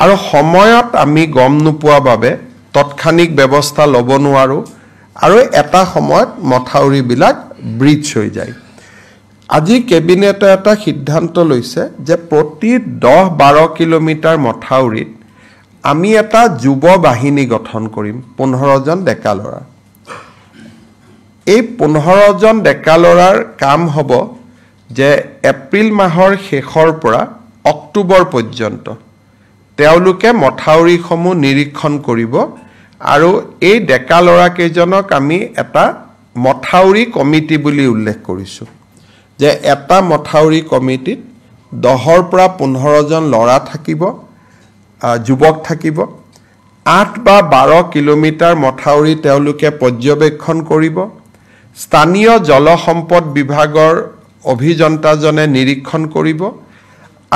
আৰু সময়ত আমি গম নোপোৱা বাবে তৎক্ষণিক ব্যৱস্থা ল'ব নোৱাৰো আৰু এটা সময়ত মথাউৰিবিলাক ব্ৰিজ হৈ যায় আজি কেবিনেটে এটা সিদ্ধান্ত লৈছে যে প্ৰতি 10-12 কিলোমিটাৰ মথাউৰিত আমি এটা যুৱ বাহিনী গঠন কৰিম 15 জন ডেকা ল'ৰা এই 15 জন ডেকা ল'ৰাৰ কাম হ'ব যে এপ্ৰিল মাহৰ শেষৰ পৰা অক্টোবৰ পৰ্যন্ত তেওঁলোকে মথাউৰিসমূহ নিৰীক্ষণ কৰিব আৰু এই ডেকা ল'ৰা কেইজনক আমি এটা মথাউৰি কমিটি বুলি উল্লেখ কৰিছো যে এটা মথাউৰি কমিটিত 10 পৰা 15 জন ল'ৰা থাকিব যুৱক থাকিব 8 বা 12 কিলোমিটাৰ মথাউৰি তেওঁলোকে পৰ্যবেক্ষণ কৰিব স্থানীয় জলসম্পদ বিভাগৰ অভিযন্তাজনে নিৰীক্ষণ কৰিব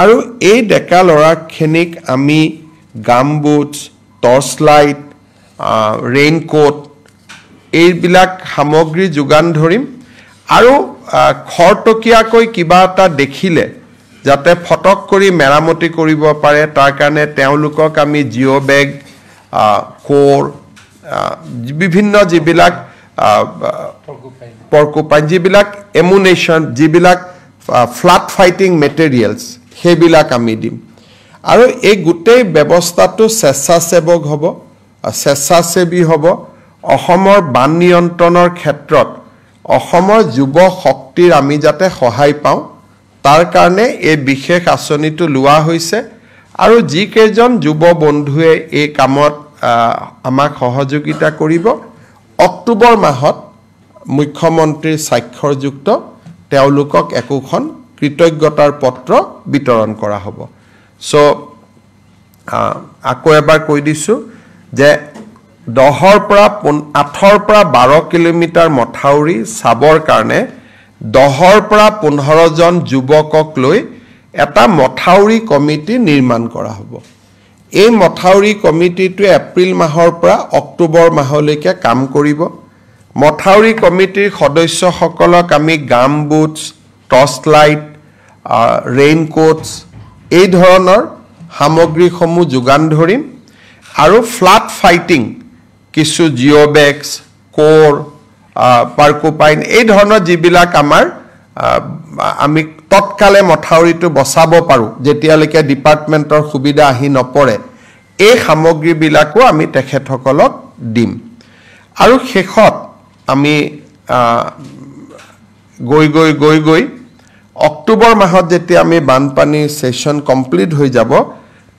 আৰু এই ডেকা ল'ৰাখিনিক আমি গামবুটছ টৰ্চ লাইট ৰেইনকোট এইবিলাক সামগ্ৰী যোগান ধৰিম আৰু খৰটকীয়াকৈ কিবা এটা দেখিলে যাতে ফটক কৰি মেৰামতি কৰিব পাৰে তাৰ কাৰণে তেওঁলোকক আমি জিঅ' বেগ কোৰ বিভিন্ন যিবিলাক পৰ্কুপাইন যিবিলাক এমুনেশ্যন যিবিলাক ফ্লাড ফাইটিং মেটেৰিয়েলছ সেইবিলাক আমি দিম আৰু এই গোটেই ব্যৱস্থাটো স্বেচ্ছাসেৱক হ'ব স্বেচ্ছাসেৱী হ'ব অসমৰ বান নিয়ন্ত্ৰণৰ ক্ষেত্ৰত অসমৰ যুৱ শক্তিৰ আমি যাতে সহায় পাওঁ তাৰ কাৰণে এই বিশেষ আঁচনিটো লোৱা হৈছে আৰু যি কেইজন যুৱ বন্ধুৱে এই কামত আমাক সহযোগিতা কৰিব অক্টোবৰ মাহত মুখ্যমন্ত্ৰীৰ স্বাক্ষৰযুক্ত তেওঁলোকক একোখন কৃতজ্ঞতাৰ পত্ৰ বিতৰণ কৰা হ'ব সো আকৌ এবাৰ কৈ দিছো যে 10 পৰা 8 পৰা 12 কিলোমিটাৰ মথাউৰি চাবৰ কাৰণে 10 পৰা 15 জন যুৱকক লৈ এটা মথাউৰি কমিটি নিৰ্মাণ কৰা হ'ব এই মথাউৰি কমিটিটো এপ্ৰিল মাহৰ পৰা অক্টোবৰ মাহলৈকে কাম কৰিব মথাউৰি কমিটিৰ সদস্যসকলক আমি গামবুটছ টৰ্চ লাইট ৰেইনকোটছ এই ধৰণৰ সামগ্ৰীসমূহ যোগান ধৰিম আৰু ফ্লাড ফাইটিং কিছু জিঅ' বেগছ কোৰ পাৰ্কুপাইন এই ধৰণৰ যিবিলাক আমাৰ আমি তৎকালে মথাউৰিটো বচাব পাৰো যেতিয়ালৈকে ডিপাৰ্টমেণ্টৰ সুবিধা আহি নপৰে এই সামগ্ৰীবিলাকো আমি তেখেতসকলক দিম আৰু শেষত আমি গৈ অক্টোবৰ মাহত যেতিয়া আমি বানপানী সেশন কমপ্লিট হৈ যাব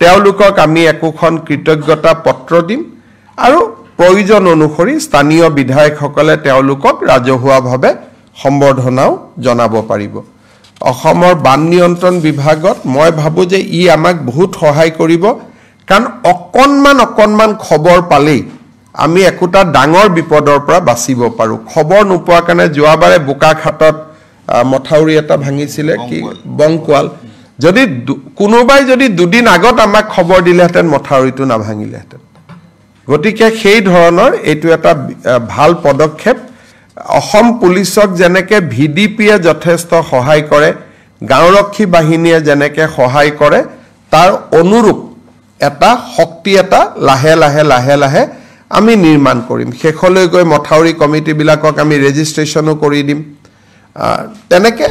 তেওঁলোকক আমি একোখন কৃতজ্ঞতা পত্ৰ দিম আৰু প্ৰয়োজন অনুসৰি স্থানীয় বিধায়কসকলে তেওঁলোকক ৰাজহুৱাভাৱে সম্বৰ্ধনাও জনাব পাৰিব অসমৰ বান নিয়ন্ত্ৰণ বিভাগত মই ভাবো যে ই আমাক বহুত সহায় কৰিব কাৰণ অকণমান খবৰ পালেই আমি একোটা ডাঙৰ বিপদৰ পৰা বাচিব পাৰো খবৰ নোপোৱা কাৰণে যোৱাবাৰে বোকাখাটত মথাউৰি এটা ভাঙিছিলে কি বংকুৱাল যদি কোনোবাই যদি দুদিন আগত আমাক খবৰ দিলেহেঁতেন মথাউৰিটো নাভাঙিলেহেঁতেন গতিকে সেই ধৰণৰ এইটো এটা ভাল পদক্ষেপ অসম পুলিচক যেনেকে ভিডিপিয়ে যথেষ্ট সহায় কৰে গাঁওৰক্ষী বাহিনীয়ে যেনেকে সহায় কৰে তাৰ অনুৰূপ এটা শক্তি এটা লাহে লাহে আমি নিৰ্মাণ কৰিম শেষলৈ গৈ মথাউৰি কমিটি বিলাকক আমি ৰেজিষ্ট্ৰেচনো কৰি দিম তেনেকে